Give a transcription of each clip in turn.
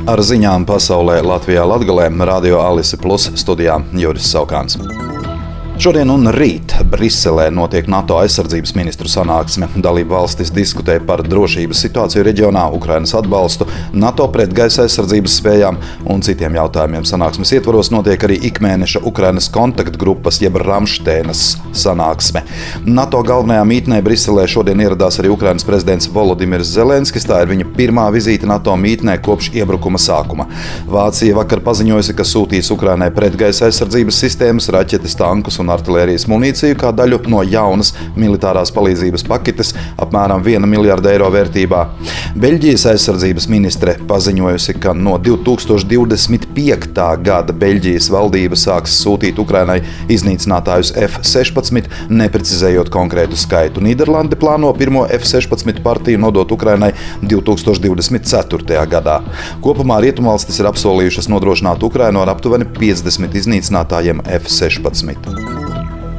Ar ziņām pasaulē Latvijā Latgalē Radio Alise Plus studijā Juris Saukāns. Šodien un rīt Briselē notiek NATO aizsardzības ministru sanāksme. Dalību valstis diskutē par drošības situāciju reģionā, Ukrainas atbalstu, NATO pretgaisa aizsardzības spējām un citiem jautājumiem. Sanāksmes ietvaros notiek arī ikmēneša Ukrainas kontaktgrupas jeb Ramšteinas sanāksme. NATO galvenajā mītnē Briselē šodien ieradās arī Ukrainas prezidents Volodimirs Zelenskis. Tā ir viņa pirmā vizīte NATO mītnē kopš iebrukuma sākuma. Vācija vakar paziņojusi, ka sūtīs Ukrainai pretgaisa aizsardzības sistēmas, raķetes, tankus un artilērijas munīciju kā daļu no jaunas militārās palīdzības paketes apmēram 1 miljārda eiro vērtībā. Beļģijas aizsardzības ministre paziņojusi, ka no 2025. gada Beļģijas valdība sāks sūtīt Ukrainai iznīcinātājus F-16, neprecizējot konkrētu skaitu. Nīderlande plāno pirmo F-16 partiju nodot Ukrainai 2024. gadā. Kopumā rietumvalstis ir apsolījušas nodrošināt Ukrainu ar aptuveni 50 iznīcinātājiem F-16.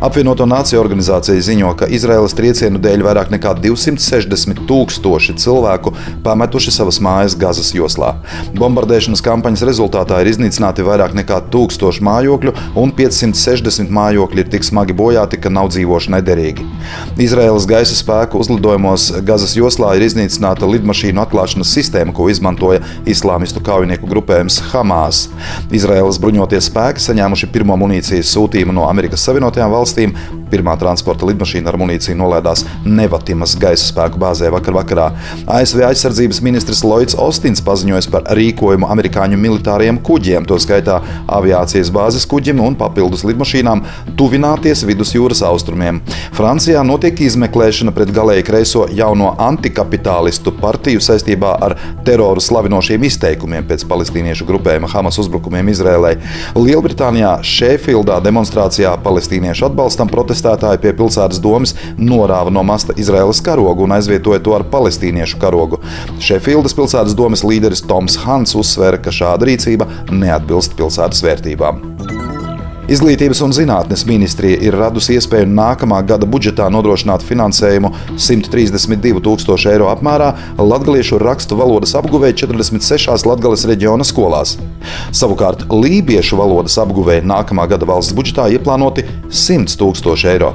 Apvienoto Nāciju organizācija ziņo, ka Izraēlas triecienu dēļ vairāk nekā 260 000 cilvēku pametuši savas mājas Gazas joslā. Bombardēšanas kampaņas rezultātā ir iznīcināti vairāk nekā 1000 mājokļu un 560 mājokļi ir tik smagi bojāti, ka nav dzīvošanai derīgi. Izraēlas gaisa spēku uzlidojumos Gazas joslā ir iznīcināta lidmašīnu atklāšanas sistēma, ko izmantoja islāmistu kaujinieku grupējums Hamas. Izraēlas bruņotie spēki saņēmuši pirmo munīcijas sūtījumu no Amerikas Savienotajām valstīm. Pirmā transporta lidmašīna ar munīciju nolēdās Nevatimas gaisa spēku bāzē vakarā. ASV aizsardzības ministrs Lloyds Ostins paziņoja par rīkojumu amerikāņu militāriem kuģiem, to skaitā aviācijas bāzes kuģim un papildus lidmašīnām, tuvināties vidusjūras austrumiem. Francijā notiek izmeklēšana pret galēji kreiso jauno antikapitālistu partiju saistībā ar teroru slavinošiem izteikumiem pēc palestīniešu grupējuma Hamas uzbrukumiem Izrēlai. Lielbritānijā Šēfildā demonstrācijā palestīniešu atbalstam protestētāji pie pilsētas domes norāva no masta Izraēlas karogu un aizvietoja to ar palestīniešu karogu. Šefildas pilsētas domes līderis Toms Hants uzsvēra, ka šāda rīcība neatbilst pilsētas vērtībām. Izglītības un zinātnes ministrija ir radusi iespēju nākamā gada budžetā nodrošināt finansējumu 132 000 eiro apmērā latgaliešu rakstu valodas apguvēja 46 Latgales reģiona skolās. Savukārt lībiešu valodas apguvēja nākamā gada valsts budžetā ieplānoti 100 000 eiro.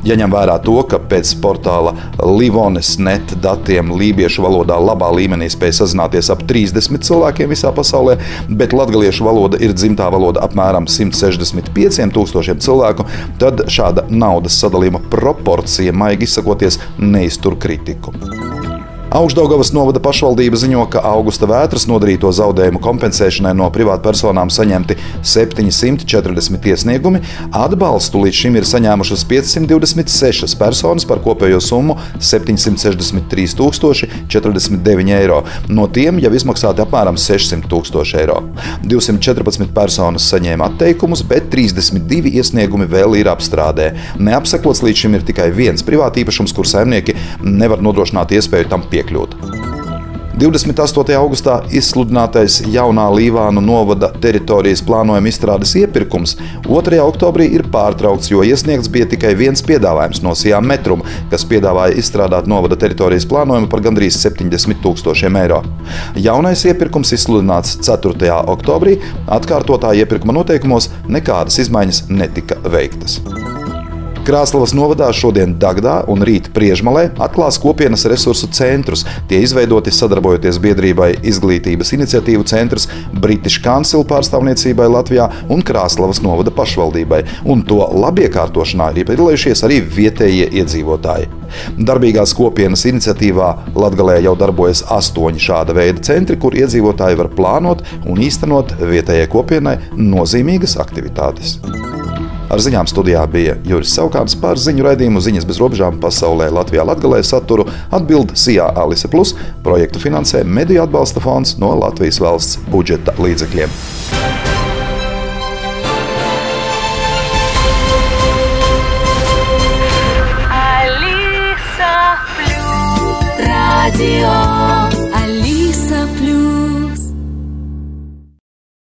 Jaņem vērā to, ka pēc portāla Livones.net datiem lībiešu valodā labā līmenī spēja sazināties ap 30 cilvēkiem visā pasaulē, bet latgaliešu valoda ir dzimtā valoda apmēram 165 000 cilvēku, tad šāda naudas sadalījuma proporcija, maigi izsakoties, neiztur kritiku. Augšdaugavas novada pašvaldība ziņo, ka augusta vētras nodarīto zaudējumu kompensēšanai no privātpersonām saņemti 740 iesniegumi. Atbalstu līdz šim ir saņēmušas 526 personas par kopējo summu 763 049 eiro. No tiem jau izmaksāti apmēram 600 000 eiro. 214 personas saņēma atteikumus, bet 32 iesniegumi vēl ir apstrādē. Neapsekots līdz šim ir tikai viens privātīpašums, kur saimnieki nevar nodrošināt iespēju tam piekļūt. 28. augustā izsludinātais jaunā Līvānu novada teritorijas plānojuma izstrādes iepirkums 2. oktobrī ir pārtraukts, jo iesniegts bija tikai viens piedāvājums no Siam Metrum, kas piedāvāja izstrādāt novada teritorijas plānojumu par gandrīz 70 000 eiro. Jaunais iepirkums izsludināts 4. oktobrī, atkārtotā iepirkuma noteikumos nekādas izmaiņas netika veiktas. Krāslavas novadā šodien Dagdā un rīt Priežmalē atklās kopienas resursu centrus. Tie izveidoti sadarbojoties biedrībai Izglītības iniciatīvu centrs, British Council pārstāvniecībai Latvijā un Krāslavas novada pašvaldībai. Un to labiekārtošanā ir piedalījušies arī vietējie iedzīvotāji. Darbīgās kopienas iniciatīvā Latgalē jau darbojas 8 šāda veida centri, kur iedzīvotāji var plānot un īstenot vietējai kopienai nozīmīgas aktivitātes. Ar ziņām studijā bija Juris Saukāns. Par ziņu raidījumu Ziņas bez robežām pasaulē Latvijā Latgalē saturu atbild SIA Alise Plus, projektu finansē Mediju atbalsta fonds no Latvijas valsts budžeta līdzekļiem.